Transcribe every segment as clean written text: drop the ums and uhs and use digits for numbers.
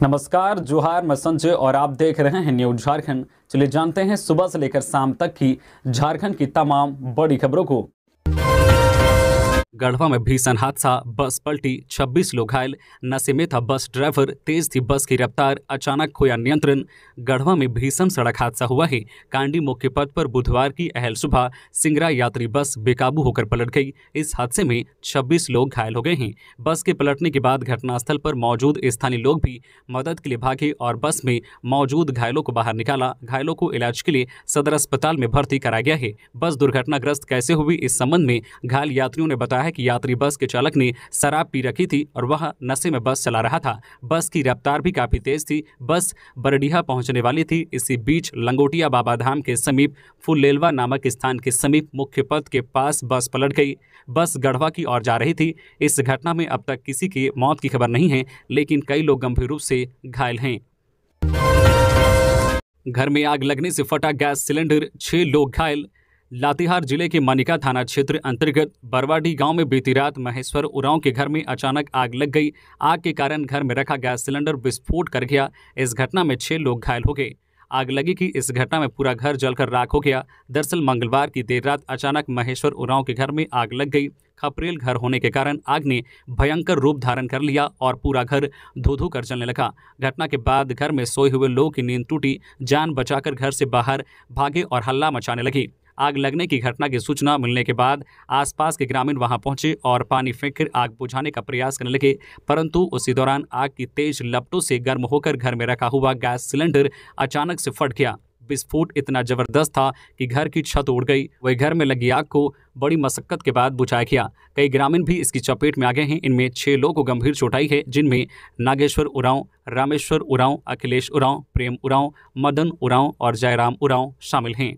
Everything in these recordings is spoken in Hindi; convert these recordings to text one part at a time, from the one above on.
नमस्कार, जोहार, मैं संजय और आप देख रहे हैं न्यूज झारखंड। चलिए जानते हैं सुबह से लेकर शाम तक की झारखंड की तमाम बड़ी खबरों को। गढ़वा में भीषण हादसा, बस पलटी, 26 लोग घायल, नशे में था बस ड्राइवर, तेज थी बस की रफ्तार, अचानक खोया नियंत्रण। गढ़वा में भीषण सड़क हादसा हुआ है। कांडी मुख्य पथ पर बुधवार की अहल सुबह सिंगरा यात्री बस बेकाबू होकर पलट गई। इस हादसे में 26 लोग घायल हो गए हैं। बस के पलटने के बाद घटनास्थल पर मौजूद स्थानीय लोग भी मदद के लिए भागे और बस में मौजूद घायलों को बाहर निकाला। घायलों को इलाज के लिए सदर अस्पताल में भर्ती कराया गया है। बस दुर्घटनाग्रस्त कैसे हुई, इस संबंध में घायल यात्रियों ने बताया है कि यात्री बस के चालक ने शराब पी रखी थी और वह नशे में बस चला रहा था। बस की रफ्तार भी काफी तेज थी। बस बरडीहा पहुंचने वाली थी। इसी बीच लंगोटिया बाबा धाम के समीप फुलेलवा नामक स्थान के समीप मुख्य पथ के पास बस पलट गई। बस गढ़वा की ओर जा रही थी। इस घटना में अब तक किसी की मौत की खबर नहीं है, लेकिन कई लोग गंभीर रूप से घायल हैं। घर में आग लगने से फटा गैस सिलेंडर, 6 लोग घायल। लातेहार जिले के मनिका थाना क्षेत्र अंतर्गत बरवाडी गांव में बीती रात महेश्वर उरांव के घर में अचानक आग लग गई। आग के कारण घर में रखा गैस सिलेंडर विस्फोट कर गया। इस घटना में 6 लोग घायल हो गए। आग लगी कि इस घटना में पूरा घर जलकर राख हो गया। दरअसल मंगलवार की देर रात अचानक महेश्वर उरांव के घर में आग लग गई। खपरेल घर होने के कारण आग ने भयंकर रूप धारण कर लिया और पूरा घर धू धू कर जलने लगा। घटना के बाद घर में सोए हुए लोगों की नींद टूटी। जान बचाकर घर से बाहर भागे और हल्ला मचाने लगी। आग लगने की घटना की सूचना मिलने के बाद आसपास के ग्रामीण वहां पहुंचे और पानी फेंककर आग बुझाने का प्रयास करने लगे, परंतु उसी दौरान आग की तेज लपटों से गर्म होकर घर में रखा हुआ गैस सिलेंडर अचानक से फट गया। विस्फोट इतना जबरदस्त था कि घर की छत उड़ गई। वही घर में लगी आग को बड़ी मशक्कत के बाद बुझाया गया। कई ग्रामीण भी इसकी चपेट में आ गए हैं। इनमें 6 लोगों को गंभीर चोट आई है, जिनमें नागेश्वर उरांव, रामेश्वर उरांव, अखिलेश उरांव, प्रेम उरांव, मदन उरांव और जयराम उरांव शामिल हैं।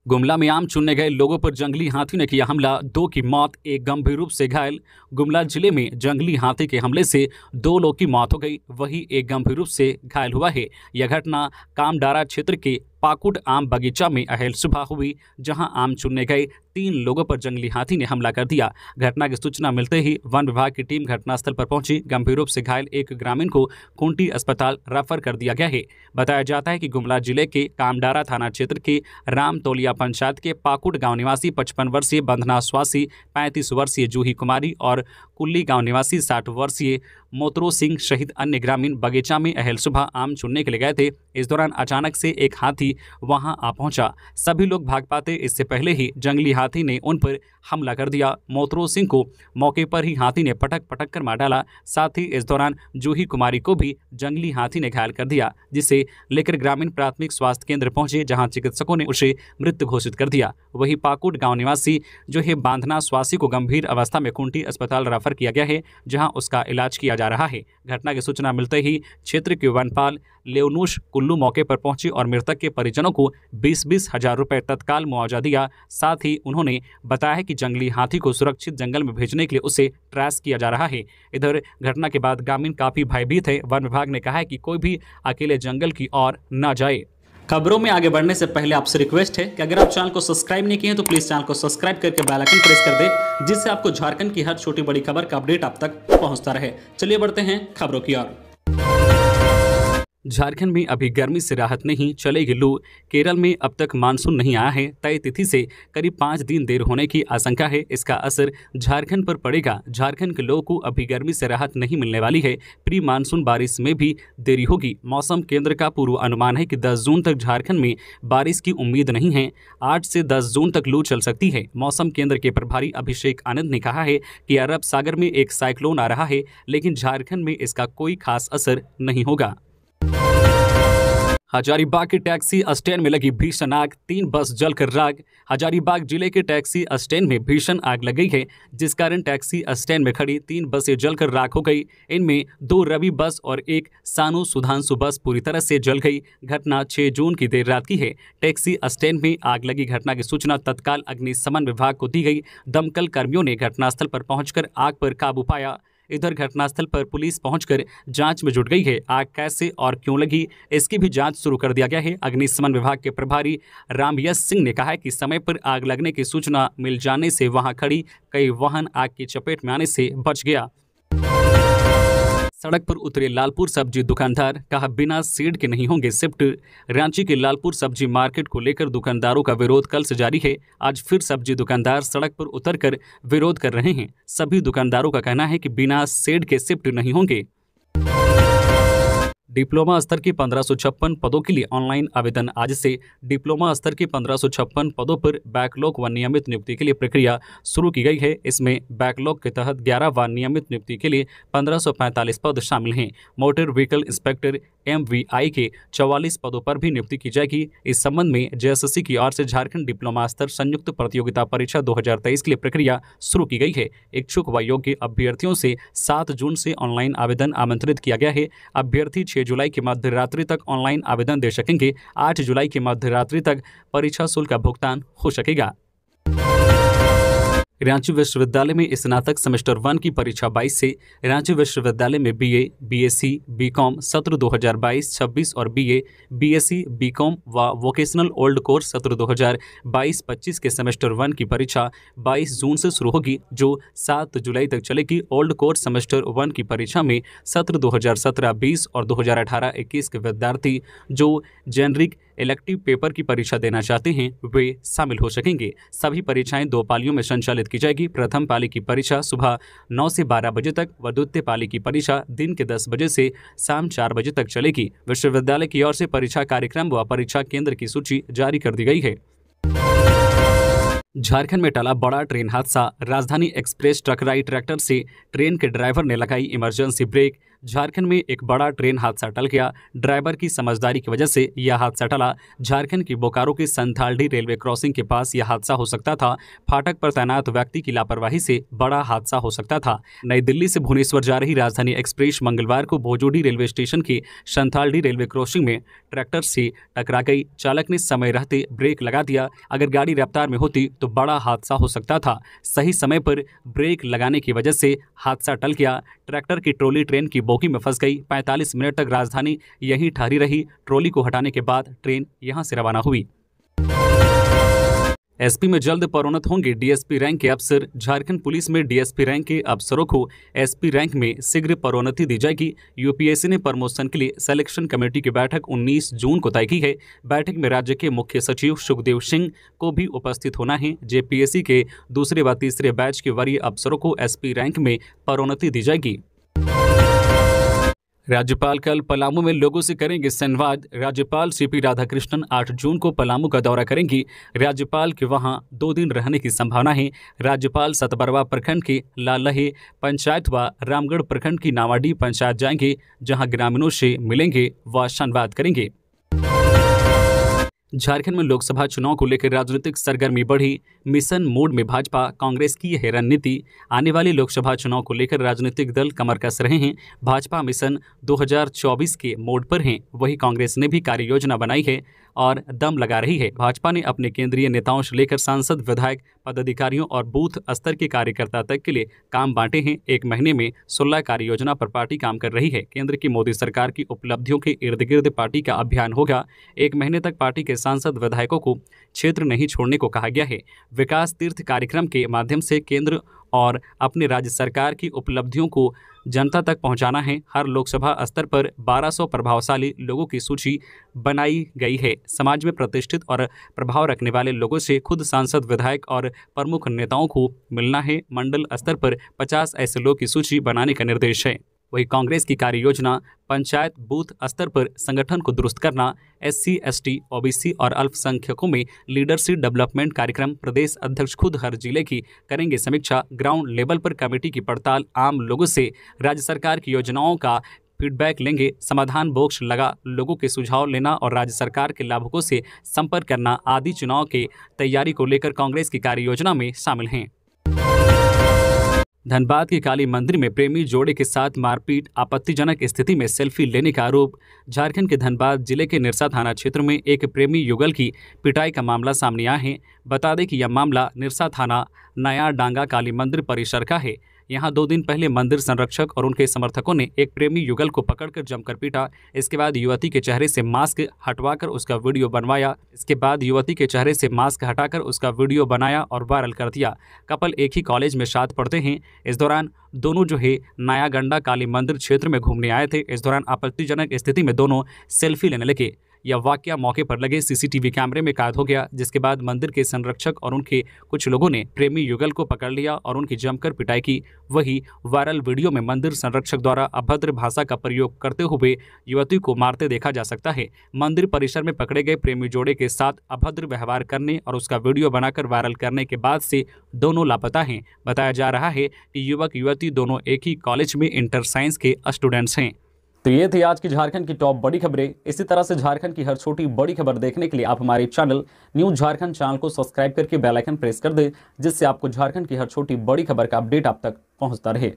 गुमला में आम चुनने गए लोगों पर जंगली हाथी ने किया हमला, 2 की मौत, 1 गंभीर रूप से घायल। गुमला जिले में जंगली हाथी के हमले से 2 लोगों की मौत हो गई, वहीं 1 गंभीर रूप से घायल हुआ है। यह घटना कामडारा क्षेत्र के पाकुड़ आम बगीचा में अहल सुबह हुई, जहां आम चुनने गए 3 लोगों पर जंगली हाथी ने हमला कर दिया। घटना की सूचना मिलते ही वन विभाग की टीम घटनास्थल पर पहुंची। गंभीर रूप से घायल एक ग्रामीण को खूंटी अस्पताल रेफर कर दिया गया है। बताया जाता है कि गुमला जिले के कामडारा थाना क्षेत्र के रामतौलिया पंचायत के पाकुड़ गांव निवासी 55 वर्षीय बंधना स्वासी, 35 वर्षीय जूही कुमारी और कुल्ली गांव निवासी 60 वर्षीय मोतरो सिंह सहित अन्य ग्रामीण बगीचा में अहल सुबह आम चुनने के लिए गए थे। इस दौरान अचानक से एक हाथी वहां आ पहुंचा। सभी लोग भाग पाते इससे पहले ही जंगली हाथी ने उन पर हमला कर दिया। मोतरो सिंह को मौके पर ही हाथी ने पटक पटक कर मार डाला। साथ ही इस दौरान जूही कुमारी को भी जंगली हाथी ने घायल कर दिया, जिसे लेकर ग्रामीण प्राथमिक स्वास्थ्य केंद्र पहुंचे, जहां चिकित्सकों ने उसे मृत घोषित कर दिया। वहीं पाकुड़ गांव निवासी जो है बांधना स्वासी को गंभीर अवस्था में खूंटी अस्पताल रेफर किया गया है, जहां उसका इलाज किया जा रहा है। घटना की सूचना मिलते ही क्षेत्र के वनपाल लेवनूश कुल्लू मौके पर पहुंचे और मृतक के परिजनों को 20-20 हजार रुपए तत्काल मुआवजा दिया। साथ ही उन्होंने बताया कि जंगली हाथी को सुरक्षित जंगल में भेजने के लिए उसे ट्रेस किया जा रहा है। इधर घटना के बाद ग्रामीण काफी भयभीत है। वन विभाग ने कहा है कि कोई भी अकेले जंगल की ओर न जाए। खबरों में आगे बढ़ने से पहले आपसे रिक्वेस्ट है कि अगर आप चैनल को सब्सक्राइब नहीं किए हैं तो प्लीज चैनल को सब्सक्राइब करके बेल आइकन प्रेस कर दे, जिससे आपको झारखंड की हर छोटी बड़ी खबर का अपडेट आप तक पहुंचता रहे। चलिए बढ़ते हैं खबरों की ओर। झारखंड में अभी गर्मी से राहत नहीं, चलेगी लू। केरल में अब तक मानसून नहीं आया है। तय तिथि से करीब 5 दिन देर होने की आशंका है। इसका असर झारखंड पर पड़ेगा। झारखंड के लोगों को अभी गर्मी से राहत नहीं मिलने वाली है। प्री मानसून बारिश में भी देरी होगी। मौसम केंद्र का पूर्व अनुमान है कि 10 जून तक झारखंड में बारिश की उम्मीद नहीं है। 8 से 10 जून तक लू चल सकती है। मौसम केंद्र के प्रभारी अभिषेक आनंद ने कहा है कि अरब सागर में एक साइक्लोन आ रहा है, लेकिन झारखंड में इसका कोई खास असर नहीं होगा। हजारीबाग के टैक्सी स्टैंड में लगी भीषण आग, 3 बस जलकर राख। हजारीबाग जिले के टैक्सी स्टैंड में भीषण आग लग गई है, जिस कारण टैक्सी स्टैंड में खड़ी 3 बसें जलकर राख हो गई। इनमें 2 रवि बस और 1 सानू सुधांशु बस पूरी तरह से जल गई। घटना 6 जून की देर रात की है। टैक्सी स्टैंड में आग लगी घटना की सूचना तत्काल अग्निशमन विभाग को दी गई। दमकल कर्मियों ने घटनास्थल पर पहुंचकर आग पर काबू पाया। इधर घटनास्थल पर पुलिस पहुंचकर जांच में जुट गई है। आग कैसे और क्यों लगी, इसकी भी जांच शुरू कर दिया गया है। अग्निशमन विभाग के प्रभारी रामयश सिंह ने कहा है कि समय पर आग लगने की सूचना मिल जाने से वहां खड़ी कई वाहन आग की चपेट में आने से बच गया। सड़क पर उतरे लालपुर सब्जी दुकानदार, कहा बिना सीड के नहीं होंगे शिफ्ट। रांची के लालपुर सब्जी मार्केट को लेकर दुकानदारों का विरोध कल से जारी है। आज फिर सब्जी दुकानदार सड़क पर उतरकर विरोध कर रहे हैं। सभी दुकानदारों का कहना है कि बिना सीड के शिफ्ट नहीं होंगे। डिप्लोमा स्तर के 1556 पदों के लिए ऑनलाइन आवेदन आज से। डिप्लोमा स्तर के 1556 पदों पर बैकलॉग व नियमित नियुक्ति के लिए प्रक्रिया शुरू की गई है। इसमें बैकलॉग के तहत 11 व नियमित नियुक्ति के लिए 1545 पद शामिल हैं। मोटर व्हीकल इंस्पेक्टर MVI के 44 पदों पर भी नियुक्ति की जाएगी। इस संबंध में JSSC की ओर से झारखंड डिप्लोमा स्तर संयुक्त प्रतियोगिता परीक्षा 2023 के लिए प्रक्रिया शुरू की गई है। इच्छुक व योग्य अभ्यर्थियों से 7 जून से ऑनलाइन आवेदन आमंत्रित किया गया है। अभ्यर्थी 6 जुलाई की मध्य रात्रि तक ऑनलाइन आवेदन दे सकेंगे। 8 जुलाई की मध्य रात्रि तक परीक्षा शुल्क का भुगतान हो सकेगा। रांची विश्वविद्यालय में स्नातक सेमेस्टर 1 की परीक्षा 22 से। रांची विश्वविद्यालय में BA, BSc, BCom सत्र 2022-26 और BA, BSc, BCom व वोकेशनल ओल्ड कोर्स सत्र 2022-25 के सेमेस्टर 1 की परीक्षा 22 जून से शुरू होगी, जो 7 जुलाई तक चलेगी। ओल्ड कोर्स सेमेस्टर 1 की परीक्षा में सत्र 2017-20 और 2018-21 के विद्यार्थी जो जेनरिक इलेक्टिव पेपर की परीक्षा देना चाहते हैं वे शामिल हो सकेंगे। सभी परीक्षाएं 2 पालियों में संचालित की जाएगी। प्रथम पाली की परीक्षा सुबह 9 से 12 बजे तक व द्वितीय पाली की परीक्षा दिन के 10 बजे से शाम 4 बजे तक चलेगी। विश्वविद्यालय की ओर से परीक्षा कार्यक्रम व परीक्षा केंद्र की सूची जारी कर दी गई है। झारखंड में टला बड़ा ट्रेन हादसा। राजधानी एक्सप्रेस टकराई ट्रैक्टर से। ट्रेन के ड्राइवर ने लगाई इमरजेंसी ब्रेक। झारखंड में एक बड़ा ट्रेन हादसा टल गया। ड्राइवर की समझदारी की वजह से यह हादसा टला। झारखंड की बोकारो के संथालडी रेलवे क्रॉसिंग के पास यह हादसा हो सकता था। फाटक पर तैनात व्यक्ति की लापरवाही से बड़ा हादसा हो सकता था। नई दिल्ली से भुवनेश्वर जा रही राजधानी एक्सप्रेस मंगलवार को भोजोडी रेलवे स्टेशन के संथालडी रेलवे क्रॉसिंग में ट्रैक्टर से टकरा गई। चालक ने समय रहते ब्रेक लगा दिया। अगर गाड़ी रफ्तार में होती तो बड़ा हादसा हो सकता था। सही समय पर ब्रेक लगाने की वजह से हादसा टल गया। ट्रैक्टर की ट्रॉली ट्रेन की बोगी में फंस गई। 45 मिनट तक राजधानी यहीं ठहरी रही। ट्रॉली को हटाने के बाद ट्रेन यहां से रवाना हुई। SP में जल्द पदोन्नत होंगे DSP रैंक के अफसर। झारखंड पुलिस में DSP रैंक के अफसरों को SP रैंक में शीघ्र पदोन्नति दी जाएगी। UPSC ने प्रमोशन के लिए सिलेक्शन कमेटी की बैठक 19 जून को तय की है। बैठक में राज्य के मुख्य सचिव सुखदेव सिंह को भी उपस्थित होना है। JPSC के दूसरे व तीसरे बैच के वरीय अफसरों को SP रैंक में पदोन्नति दी जाएगी। राज्यपाल कल पलामू में लोगों से करेंगे संवाद। राज्यपाल CP राधाकृष्णन 8 जून को पलामू का दौरा करेंगी। राज्यपाल के वहां 2 दिन रहने की संभावना है। राज्यपाल सतबरवा प्रखंड के लालहे पंचायत व रामगढ़ प्रखंड की नावाडी पंचायत जाएंगे, जहां ग्रामीणों से मिलेंगे व संवाद करेंगे। झारखंड में लोकसभा चुनाव को लेकर राजनीतिक सरगर्मी बढ़ी। मिशन मोड में भाजपा कांग्रेस की है रणनीति। आने वाले लोकसभा चुनाव को लेकर राजनीतिक दल कमर कस रहे हैं। भाजपा मिशन 2024 के मोड पर हैं, वहीं कांग्रेस ने भी कार्य योजना बनाई है और दम लगा रही है। भाजपा ने अपने केंद्रीय नेताओं से लेकर सांसद, विधायक, पदाधिकारियों और बूथ स्तर के कार्यकर्ता तक के लिए काम बांटे हैं। 1 महीने में 16 कार्य योजना पर पार्टी काम कर रही है। केंद्र की मोदी सरकार की उपलब्धियों के इर्द गिर्द पार्टी का अभियान होगा। 1 महीने तक पार्टी के सांसद, विधायकों को क्षेत्र नहीं छोड़ने को कहा गया है। विकास तीर्थ कार्यक्रम के माध्यम से केंद्र और अपने राज्य सरकार की उपलब्धियों को जनता तक पहुंचाना है। हर लोकसभा स्तर पर 1200 प्रभावशाली लोगों की सूची बनाई गई है। समाज में प्रतिष्ठित और प्रभाव रखने वाले लोगों से खुद सांसद, विधायक और प्रमुख नेताओं को मिलना है। मंडल स्तर पर 50 ऐसे लोगों की सूची बनाने का निर्देश है। वहीं कांग्रेस की कार्य योजना पंचायत बूथ स्तर पर संगठन को दुरुस्त करना, SC, ST, OBC और अल्पसंख्यकों में लीडरशिप डेवलपमेंट कार्यक्रम। प्रदेश अध्यक्ष खुद हर जिले की करेंगे समीक्षा। ग्राउंड लेवल पर कमेटी की पड़ताल। आम लोगों से राज्य सरकार की योजनाओं का फीडबैक लेंगे। समाधान बॉक्स लगा लोगों के सुझाव लेना और राज्य सरकार के लाभुकों से संपर्क करना आदि चुनाव की तैयारी को लेकर कांग्रेस की कार्य योजना में शामिल हैं। धनबाद के काली मंदिर में प्रेमी जोड़े के साथ मारपीट, आपत्तिजनक स्थिति में सेल्फी लेने का आरोप। झारखंड के धनबाद जिले के निरसा थाना क्षेत्र में एक प्रेमी युगल की पिटाई का मामला सामने आया है। बता दें कि यह मामला निरसा थाना नया डांगा काली मंदिर परिसर का है। यहाँ 2 दिन पहले मंदिर संरक्षक और उनके समर्थकों ने एक प्रेमी युगल को पकड़कर जमकर पीटा। इसके बाद युवती के चेहरे से मास्क हटवाकर उसका वीडियो बनाया और वायरल कर दिया। कपल एक ही कॉलेज में साथ पढ़ते हैं। इस दौरान दोनों जो है नया गंडा काली मंदिर क्षेत्र में घूमने आए थे। इस दौरान आपत्तिजनक स्थिति में दोनों सेल्फी लेने लगे। यह वाकया मौके पर लगे सीसीटीवी कैमरे में कैद हो गया, जिसके बाद मंदिर के संरक्षक और उनके कुछ लोगों ने प्रेमी युगल को पकड़ लिया और उनकी जमकर पिटाई की। वहीं वायरल वीडियो में मंदिर संरक्षक द्वारा अभद्र भाषा का प्रयोग करते हुए युवती को मारते देखा जा सकता है। मंदिर परिसर में पकड़े गए प्रेमी जोड़े के साथ अभद्र व्यवहार करने और उसका वीडियो बनाकर वायरल करने के बाद से दोनों लापता हैं। बताया जा रहा है कि युवक युवती दोनों एक ही कॉलेज में इंटर साइंस के स्टूडेंट्स हैं। तो ये थी आज की झारखंड की टॉप बड़ी खबरें। इसी तरह से झारखंड की हर छोटी बड़ी खबर देखने के लिए आप हमारे चैनल न्यूज़ झारखंड चैनल को सब्सक्राइब करके बेल आइकन प्रेस कर दें, जिससे आपको झारखंड की हर छोटी बड़ी खबर का अपडेट आप तक पहुंचता रहे।